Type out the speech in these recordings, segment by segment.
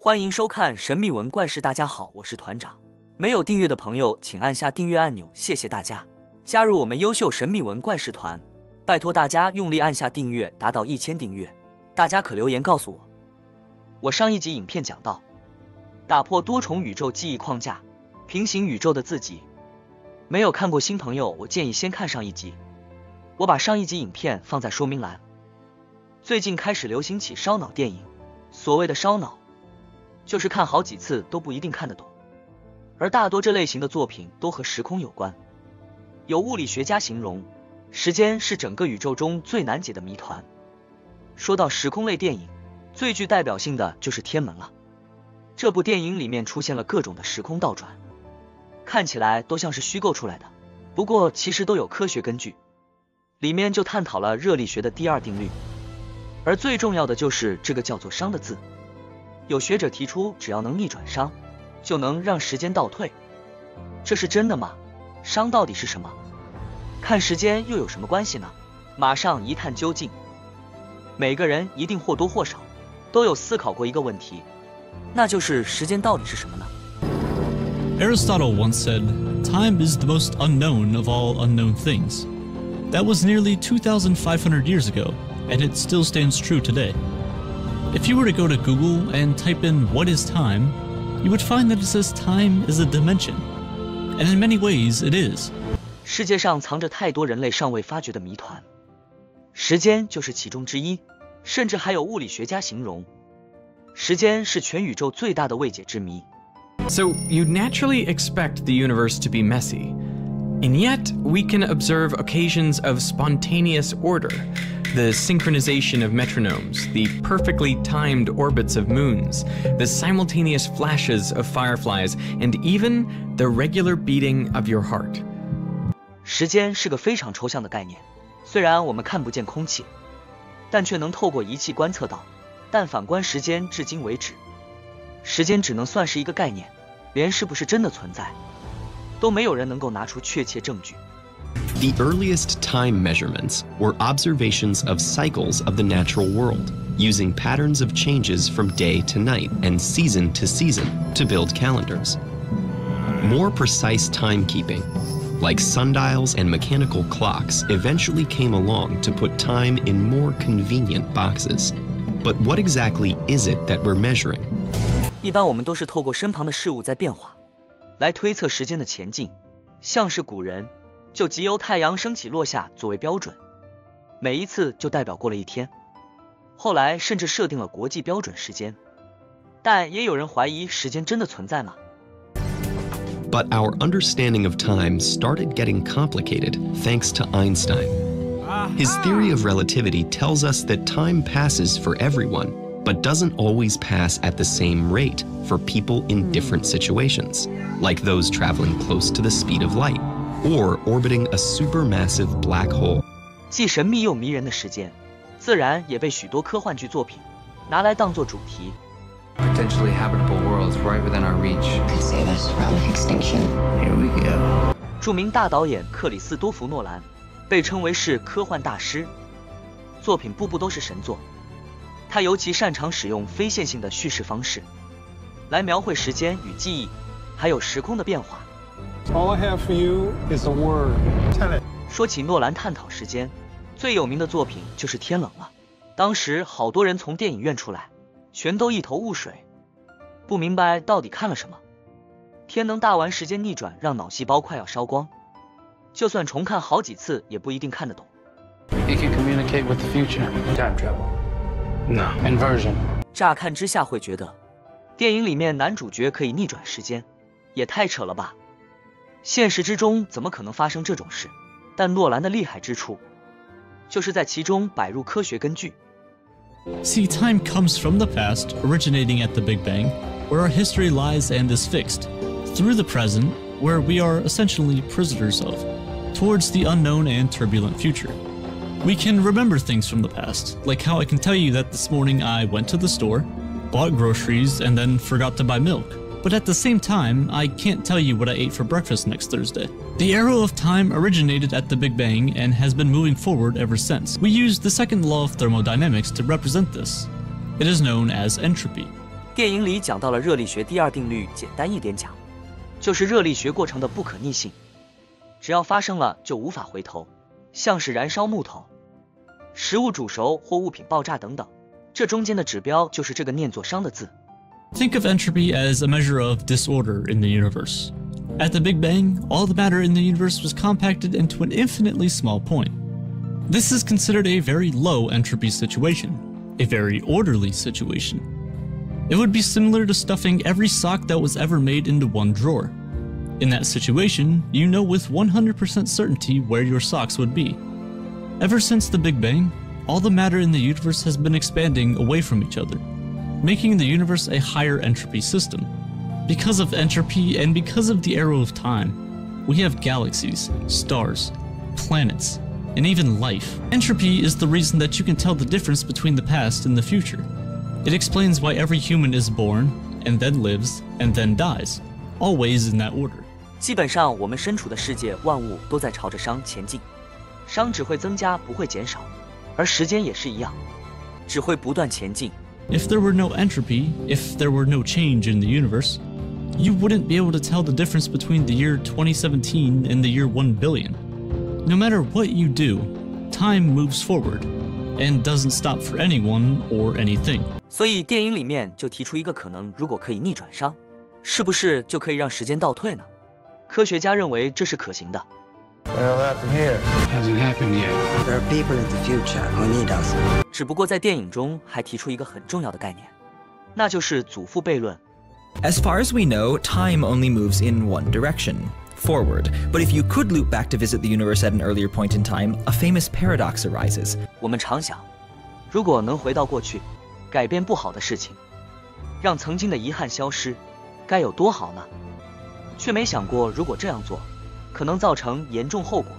欢迎收看《神秘文怪事》，大家好，我是团长。没有订阅的朋友，请按下订阅按钮，谢谢大家。加入我们优秀神秘文怪事团，拜托大家用力按下订阅，达到1000订阅，大家可留言告诉我。我上一集影片讲到，打破多重宇宙记忆框架，平行宇宙的自己。没有看过新朋友，我建议先看上一集。我把上一集影片放在说明栏。最近开始流行起烧脑电影，所谓的烧脑，就是看好几次都不一定看得懂，而大多这类型的作品都和时空有关。有物理学家形容，时间是整个宇宙中最难解的谜团。说到时空类电影，最具代表性的就是《天门》了。这部电影里面出现了各种的时空倒转，看起来都像是虚构出来的，不过其实都有科学根据。里面就探讨了热力学的第二定律，而最重要的就是这个叫做熵的字。有学者提出，只要能逆转熵，就能让时间倒退。这是真的吗？熵到底是什么？看时间又有什么关系呢？马上一探究竟。每个人一定或多或少都有思考过一个问题，那就是时间到底是什么呢？ Aristotle once said, "Time is the most unknown of all unknown things." That was nearly 2,500 years ago, and it still stands true today. If you were to go to Google and type in "what is time," you would find that it says time is a dimension. And in many ways, it is. 世界上藏着太多人类尚未发掘的谜团，时间就是其中之一。甚至还有物理学家形容，时间是全宇宙最大的未解之谜。 So you'd naturally expect the universe to be messy. And yet, we can observe occasions of spontaneous order, the synchronization of metronomes, the perfectly timed orbits of moons, the simultaneous flashes of fireflies, and even the regular beating of your heart. 时间是个非常抽象的概念，虽然我们看不见空气，但却能透过仪器观测到。但反观时间，至今为止，时间只能算是一个概念，连是不是真的存在，都没有人能够拿出确切证据。 The earliest time measurements were observations of cycles of the natural world, using patterns of changes from day to night and season to season to build calendars. More precise timekeeping, like sundials and mechanical clocks, eventually came along to put time in more convenient boxes. But what exactly is it that we're measuring? 一般我们都是透过身旁的事物在变化，来推测时间的前进。像是古人就即由太阳升起落下作为标准，每一次就代表过了一天。后来甚至设定了国际标准时间，但也有人怀疑时间真的存在吗？ But our understanding of time started getting complicated thanks to Einstein. His theory of relativity tells us that time passes for everyone, but doesn't always pass at the same rate for people in different situations, like those traveling close to the speed of light, or orbiting a supermassive black hole. 既神秘又迷人的时间，自然也被许多科幻剧作品拿来当作主题。 Potentially habitable worlds right within our reach. Could save us from extinction. Here we go. 著名大导演克里斯多弗·诺兰被称为是科幻大师，作品部部都是神作。他尤其擅长使用非线性的叙事方式，来描绘时间与记忆，还有时空的变化。 All I have for you is a word. Tell it. 说起诺兰探讨时间，最有名的作品就是《天冷了》。当时好多人从电影院出来，全都一头雾水，不明白到底看了什么。天能大玩时间逆转，让脑细胞快要烧光，就算重看好几次也不一定看得懂。 It can communicate with the future. Time travel. No. Inversion. 乍看之下会觉得，电影里面男主角可以逆转时间，也太扯了吧！现实之中怎么可能发生这种事？但诺兰的厉害之处，就是在其中摆入科学根据。 See, time comes from the past, originating at the Big Bang, where our history lies and is fixed, through the present, where we are essentially prisoners of, towards the unknown and turbulent future. We can remember things from the past, like how I can tell you that this morning I went to the store, bought groceries, and then forgot to buy milk. But at the same time, I can't tell you what I ate for breakfast next Thursday. The arrow of time originated at the Big Bang and has been moving forward ever since. We use the second law of thermodynamics to represent this. It is known as entropy. 电影里讲到了热力学第二定律，简单一点讲，就是热力学过程的不可逆性，只要发生了就无法回头，像是燃烧木头、食物煮熟或物品爆炸等等，这中间的指标就是这个念作熵的字。Think of entropy as a measure of disorder in the universe. At the Big Bang, all the matter in the universe was compacted into an infinitely small point. This is considered a very low entropy situation, a very orderly situation. It would be similar to stuffing every sock that was ever made into one drawer. In that situation, you know with 100% certainty where your socks would be. Ever since the Big Bang, all the matter in the universe has been expanding away from each other, making the universe a higher entropy system. Because of entropy and because of the arrow of time, we have galaxies, stars, planets, and even life. Entropy is the reason that you can tell the difference between the past and the future. It explains why every human is born, and then lives, and then dies, always in that order. 基本上我们身处的世界万物都在朝着熵前进，熵只会增加不会减少，而时间也是一样，只会不断前进。If there were no entropy, if there were no change in the universe, you wouldn't be able to tell the difference between the year 2017 and the year 1 billion. No matter what you do, time moves forward and doesn't stop for anyone or anything. 所以电影里面就提出一个可能，如果可以逆转熵，是不是就可以让时间倒退呢？科学家认为这是可行的。Well, happened here. Hasn't happened yet. There are people in the future who need us. 只不过在电影中还提出一个很重要的概念，那就是祖父悖论。As far as we know, time only moves in one direction, forward. But if you could loop back to visit the universe at an earlier point in time, a famous paradox arises. 我们常想，如果能回到过去，改变不好的事情，让曾经的遗憾消失，该有多好呢？却没想过，如果这样做，可能造成严重后果。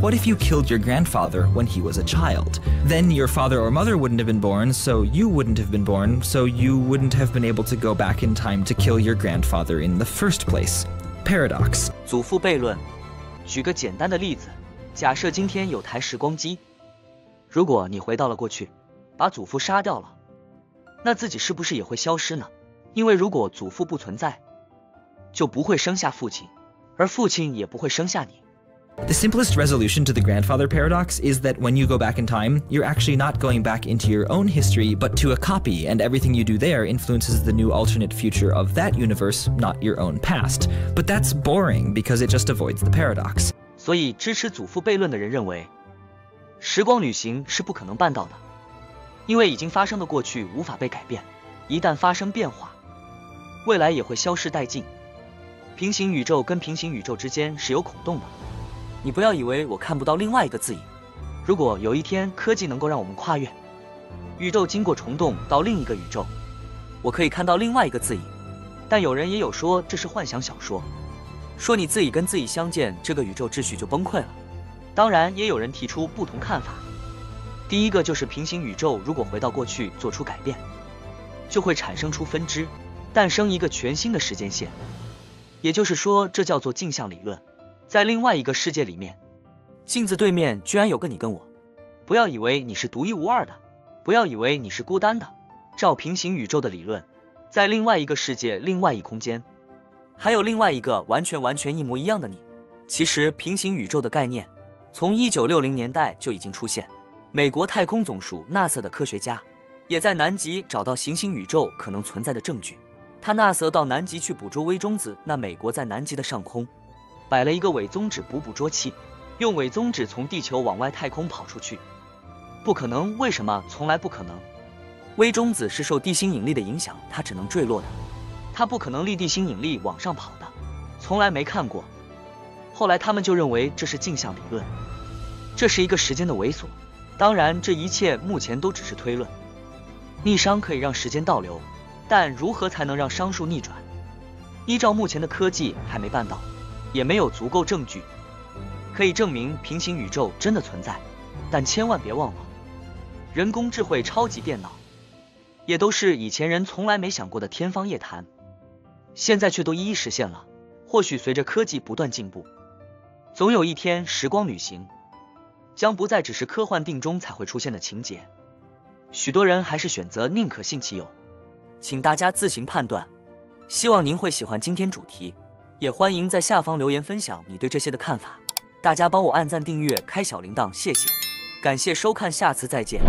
What if you killed your grandfather when he was a child? Then your father or mother wouldn't have been born, so you wouldn't have been born, so you wouldn't have been able to go back in time to kill your grandfather in the first place. Paradox. 祖父悖论。举个简单的例子，假设今天有台时光机，如果你回到了过去，把祖父杀掉了，那自己是不是也会消失呢？因为如果祖父不存在，就不会生下父亲，而父亲也不会生下你。The simplest resolution to the grandfather paradox is that when you go back in time, you're actually not going back into your own history, but to a copy, and everything you do there influences the new alternate future of that universe, not your own past. But that's boring because it just avoids the paradox. 所以支持祖父悖论的人认为，时光旅行是不可能办到的，因为已经发生的过去无法被改变，一旦发生变化，未来也会消失殆尽。平行宇宙跟平行宇宙之间是有孔洞的。你不要以为我看不到另外一个字影，如果有一天科技能够让我们跨越宇宙，经过虫洞到另一个宇宙，我可以看到另外一个字影。但有人也有说这是幻想小说，说你自己跟自己相见，这个宇宙秩序就崩溃了。当然也有人提出不同看法，第一个就是平行宇宙如果回到过去做出改变，就会产生出分支，诞生一个全新的时间线，也就是说这叫做镜像理论。在另外一个世界里面，镜子对面居然有个你跟我，不要以为你是独一无二的，不要以为你是孤单的。照平行宇宙的理论，在另外一个世界另外一空间，还有另外一个完全一模一样的你。其实平行宇宙的概念从1960年代就已经出现，美国太空总署 NASA 的科学家也在南极找到行星宇宙可能存在的证据。他 NASA 到南极去捕捉微中子，那美国在南极的上空摆了一个伪宗旨捕捉器，用伪宗旨从地球往外太空跑出去。不可能，为什么？从来不可能。微中子是受地心引力的影响，它只能坠落的，它不可能离地心引力往上跑的，从来没看过。后来他们就认为这是镜像理论，这是一个时间的萎缩。当然这一切目前都只是推论。逆熵可以让时间倒流，但如何才能让熵数逆转？依照目前的科技还没办到，也没有足够证据可以证明平行宇宙真的存在。但千万别忘了，人工智慧超级电脑也都是以前人从来没想过的天方夜谭，现在却都一一实现了。或许随着科技不断进步，总有一天时光旅行将不再只是科幻定中才会出现的情节。许多人还是选择宁可信其有。请大家自行判断。希望您会喜欢今天主题，也欢迎在下方留言分享你对这些的看法。大家帮我按赞、订阅、开小铃铛，谢谢。感谢收看，下次再见。